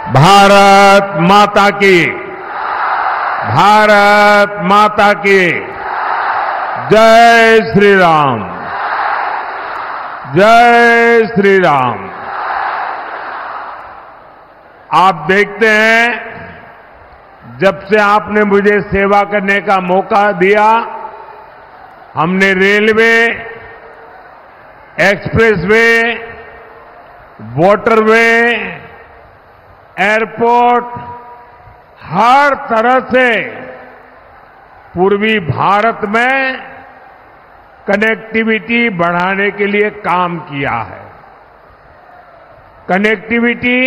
भारत माता की, भारत माता की जय श्री राम, जय श्री राम। आप देखते हैं, जब से आपने मुझे सेवा करने का मौका दिया, हमने रेलवे, एक्सप्रेसवे, वाटरवे, एयरपोर्ट, हर तरह से पूर्वी भारत में कनेक्टिविटी बढ़ाने के लिए काम किया है। कनेक्टिविटी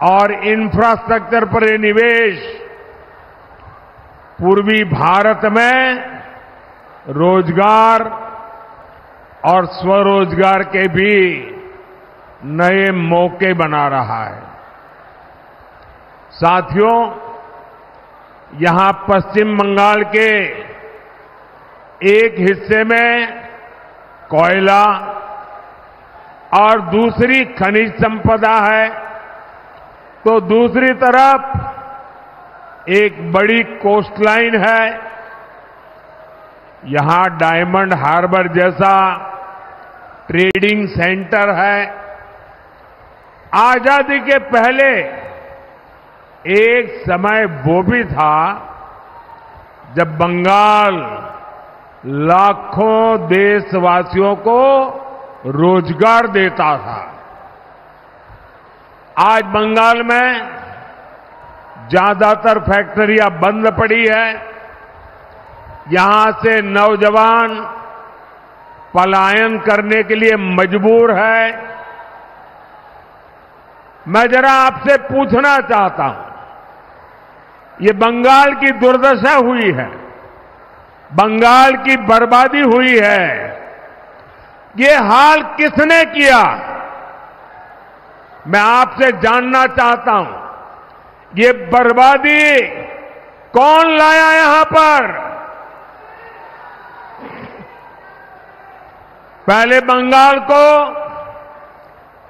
और इंफ्रास्ट्रक्चर पर ये निवेश पूर्वी भारत में रोजगार और स्वरोजगार के भी नए मौके बना रहा है। साथियों, यहां पश्चिम बंगाल के एक हिस्से में कोयला और दूसरी खनिज संपदा है, तो दूसरी तरफ एक बड़ी कोस्टलाइन है। यहां डायमंड हार्बर जैसा ट्रेडिंग सेंटर है। आजादी के पहले एक समय वो भी था जब बंगाल लाखों देशवासियों को रोजगार देता था। आज बंगाल में ज्यादातर फैक्ट्रियां बंद पड़ी है। यहां से नौजवान पलायन करने के लिए मजबूर है। मैं जरा आपसे पूछना चाहता हूं, ये बंगाल की दुर्दशा हुई है, बंगाल की बर्बादी हुई है, ये हाल किसने किया? मैं आपसे जानना चाहता हूं, ये बर्बादी कौन लाया यहां पर? पहले बंगाल को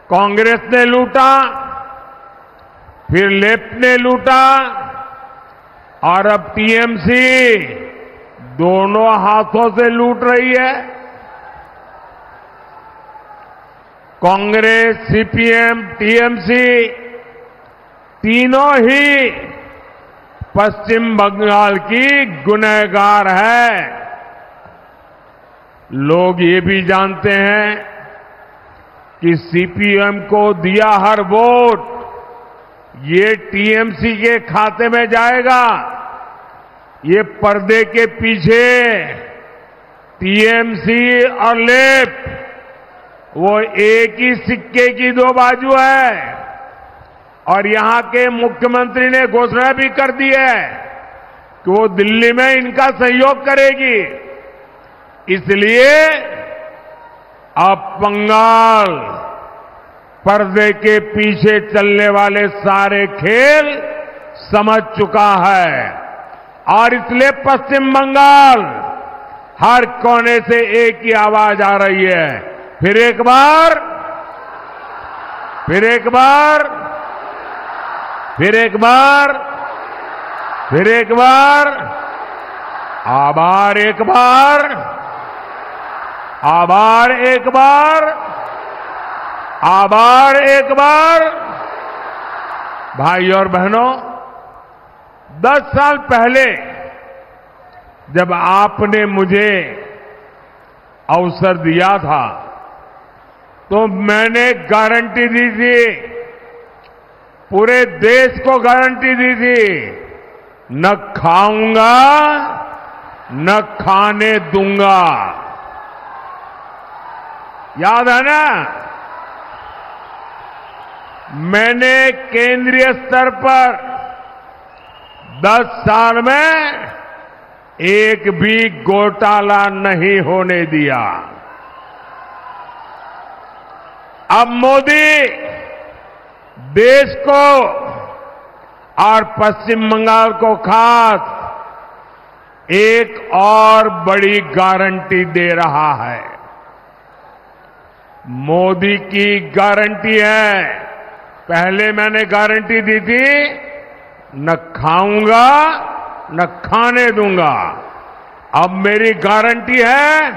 कांग्रेस ने लूटा, फिर लेफ्ट ने लूटा, और अब टीएमसी दोनों हाथों से लूट रही है। कांग्रेस, सीपीएम, टीएमसी तीनों ही पश्चिम बंगाल की गुनहगार है। लोग ये भी जानते हैं कि सीपीएम को दिया हर वोट ये टीएमसी के खाते में जाएगा। ये पर्दे के पीछे टीएमसी और लेफ्ट वो एक ही सिक्के की दो बाजू है। और यहां के मुख्यमंत्री ने घोषणा भी कर दी है कि वो दिल्ली में इनका सहयोग करेगी। इसलिए अब बंगाल पर्दे के पीछे चलने वाले सारे खेल समझ चुका है, और इसलिए पश्चिम बंगाल हर कोने से एक ही आवाज आ रही है, फिर एक बार, फिर एक बार, फिर एक बार, फिर एक बार, आभार एक बार, आभार एक बार, आभार एक बार। भाई और बहनों, 10 साल पहले जब आपने मुझे अवसर दिया था तो मैंने गारंटी दी थी, पूरे देश को गारंटी दी थी, न खाऊंगा न खाने दूंगा। याद है ना? मैंने केंद्रीय स्तर पर 10 साल में एक भी घोटाला नहीं होने दिया। अब मोदी देश को और पश्चिम बंगाल को खास एक और बड़ी गारंटी दे रहा है। मोदी की गारंटी है पहले मैंने गारंटी दी थी, न खाऊंगा न खाने दूंगा। अब मेरी गारंटी है,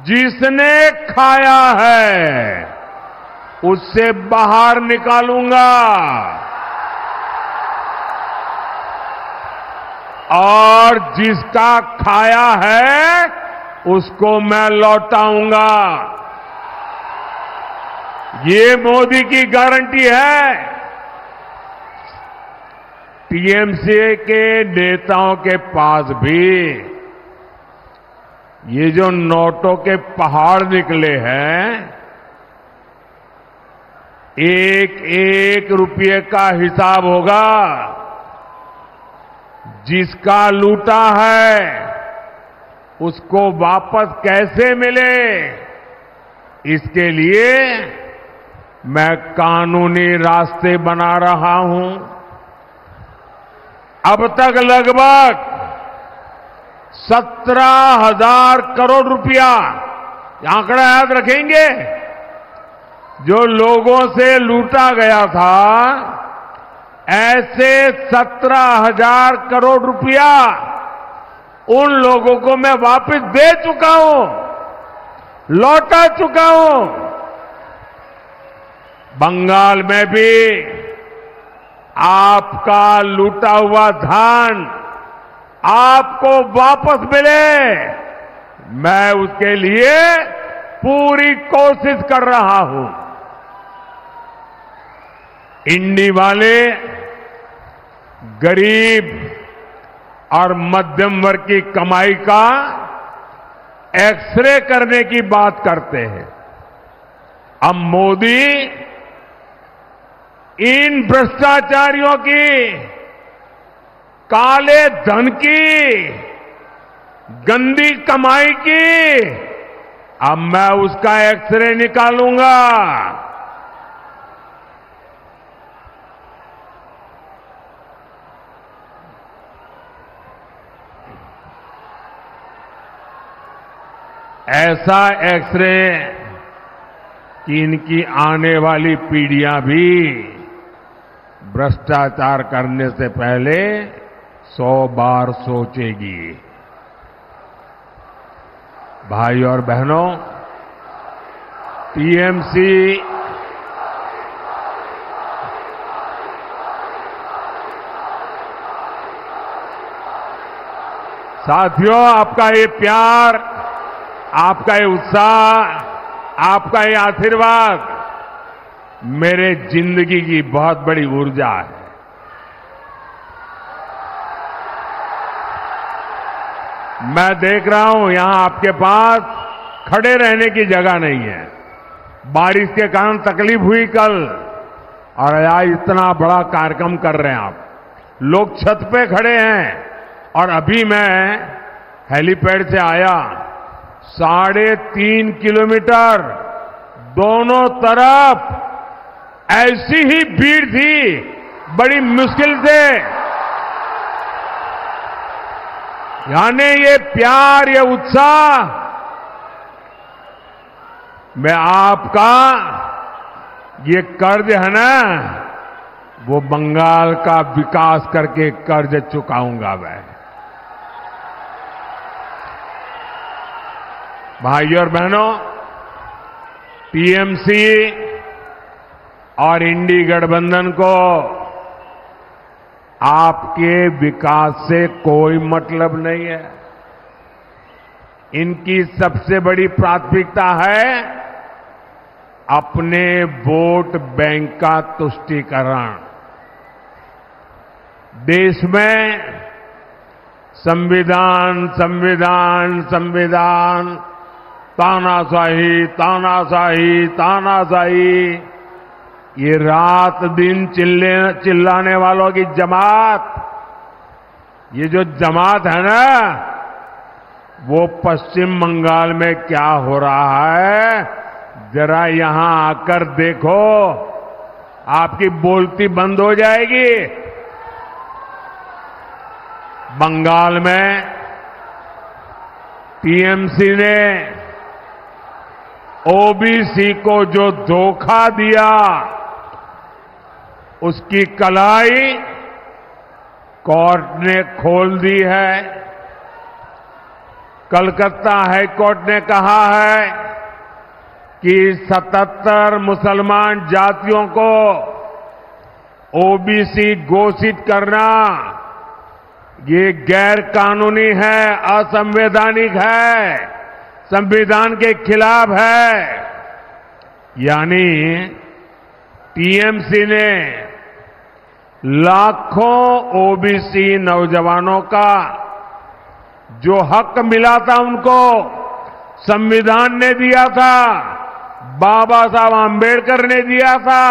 जिसने खाया है उससे बाहर निकालूंगा और जिसका खाया है उसको मैं लौटाऊंगा। ये मोदी की गारंटी है। टीएमसी के नेताओं के पास भी ये जो नोटों के पहाड़ निकले हैं, एक एक रुपये का हिसाब होगा। जिसका लूटा है उसको वापस कैसे मिले, इसके लिए मैं कानूनी रास्ते बना रहा हूं। अब तक लगभग 17,000 करोड़ रुपया, आंकड़ा याद रखेंगे, जो लोगों से लूटा गया था, ऐसे 17,000 करोड़ रुपया उन लोगों को मैं वापस दे चुका हूं, लौटा चुका हूं। बंगाल में भी आपका लूटा हुआ धन आपको वापस मिले, मैं उसके लिए पूरी कोशिश कर रहा हूं। इंडी वाले गरीब और मध्यम वर्ग की कमाई का एक्सरे करने की बात करते हैं। अब मोदी इन भ्रष्टाचारियों की, काले धन की, गंदी कमाई की, अब मैं उसका एक्सरे निकालूंगा। ऐसा एक्सरे कि इनकी आने वाली पीढ़ियां भी भ्रष्टाचार करने से पहले 100 बार सोचेगी। भाई और बहनों, टीएमसी साथियों, आपका ये प्यार, आपका ये उत्साह, आपका ये आशीर्वाद मेरे जिंदगी की बहुत बड़ी ऊर्जा है। मैं देख रहा हूं यहां आपके पास खड़े रहने की जगह नहीं है। बारिश के कारण तकलीफ हुई कल, और आज इतना बड़ा कार्यक्रम कर रहे हैं आप। लोग छत पे खड़े हैं, और अभी मैं हेलीपैड से आया, 3.5 किलोमीटर दोनों तरफ ऐसी ही भीड़ थी, बड़ी मुश्किल से। यानी ये प्यार, ये उत्साह, मैं आपका ये कर्ज है ना, वो बंगाल का विकास करके कर्ज चुकाऊंगा मैं। भाइयों और बहनों, टीएमसी और इंडी गठबंधन को आपके विकास से कोई मतलब नहीं है। इनकी सबसे बड़ी प्राथमिकता है अपने वोट बैंक का तुष्टीकरण। देश में संविधान संविधान संविधान, तानाशाही तानाशाही तानाशाही, ये रात दिन चिल्लाने वालों की जमात, ये जो जमात है ना, वो पश्चिम बंगाल में क्या हो रहा है, जरा यहां आकर देखो, आपकी बोलती बंद हो जाएगी। बंगाल में टीएमसी ने ओबीसी को जो धोखा दिया, उसकी कलाई कोर्ट ने खोल दी है। कलकत्ता हाई कोर्ट ने कहा है कि 77 मुसलमान जातियों को ओबीसी घोषित करना ये गैर कानूनी है, असंवैधानिक है, संविधान के खिलाफ है। यानी टीएमसी ने लाखों ओबीसी नौजवानों का जो हक मिला था उनको संविधान ने दिया था, बाबा साहब आंबेडकर ने दिया था,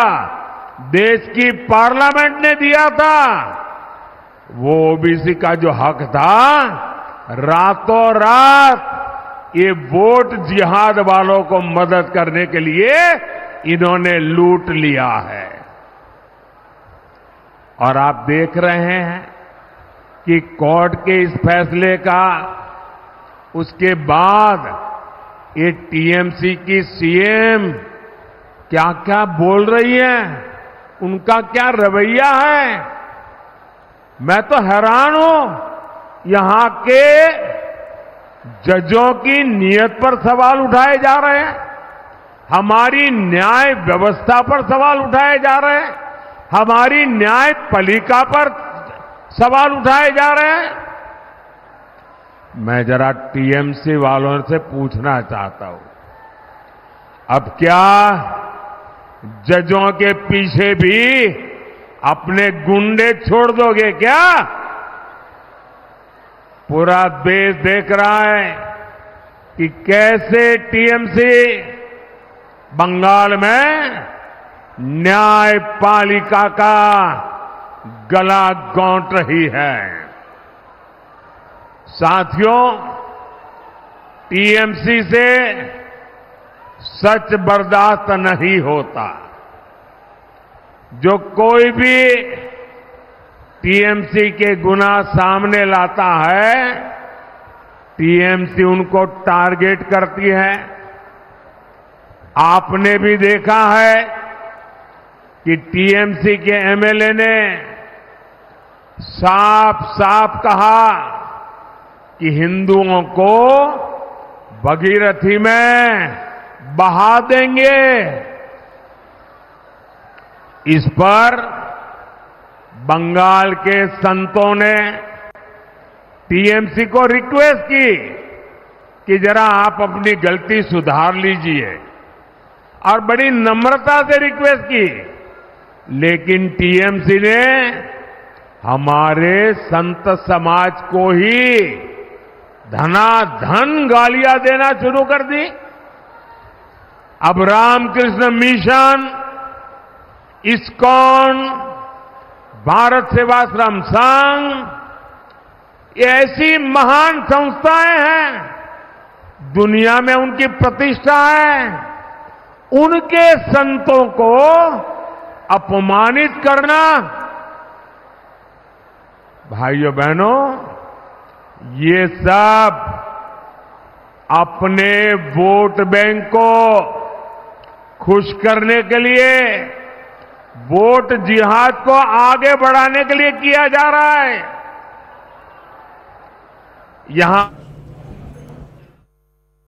देश की पार्लियामेंट ने दिया था, वो ओबीसी का जो हक था रातों रात ये वोट जिहाद वालों को मदद करने के लिए इन्होंने लूट लिया है। और आप देख रहे हैं कि कोर्ट के इस फैसले का उसके बाद ये टीएमसी की सीएम क्या क्या बोल रही है, उनका क्या रवैया है। मैं तो हैरान हूं। यहां के जजों की नीयत पर सवाल उठाए जा रहे हैं, हमारी न्याय व्यवस्था पर सवाल उठाए जा रहे हैं, हमारी न्यायपालिका पर सवाल उठाए जा रहे हैं। मैं जरा टीएमसी वालों से पूछना चाहता हूं, अब क्या जजों के पीछे भी अपने गुंडे छोड़ दोगे क्या? पूरा देश देख रहा है कि कैसे टीएमसी बंगाल में न्यायपालिका का गला गौंट रही है। साथियों, टीएमसी से सच बर्दाश्त नहीं होता। जो कोई भी टीएमसी के गुनाह सामने लाता है, टीएमसी उनको टारगेट करती है। आपने भी देखा है कि टीएमसी के एमएलए ने साफ साफ कहा कि हिंदुओं को भगीरथी में बहा देंगे। इस पर बंगाल के संतों ने टीएमसी को रिक्वेस्ट की कि जरा आप अपनी गलती सुधार लीजिए, और बड़ी नम्रता से रिक्वेस्ट की। लेकिन टीएमसी ने हमारे संत समाज को ही धनाधन गालियां देना शुरू कर दी। अब रामकृष्ण मिशन, इस्कॉन, भारत सेवाश्रम संघ, ये ऐसी महान संस्थाएं हैं, दुनिया में उनकी प्रतिष्ठा है। उनके संतों को अपमानित करना, भाइयों बहनों, ये सब अपने वोट बैंक को खुश करने के लिए, वोट जिहाद को आगे बढ़ाने के लिए किया जा रहा है। यहां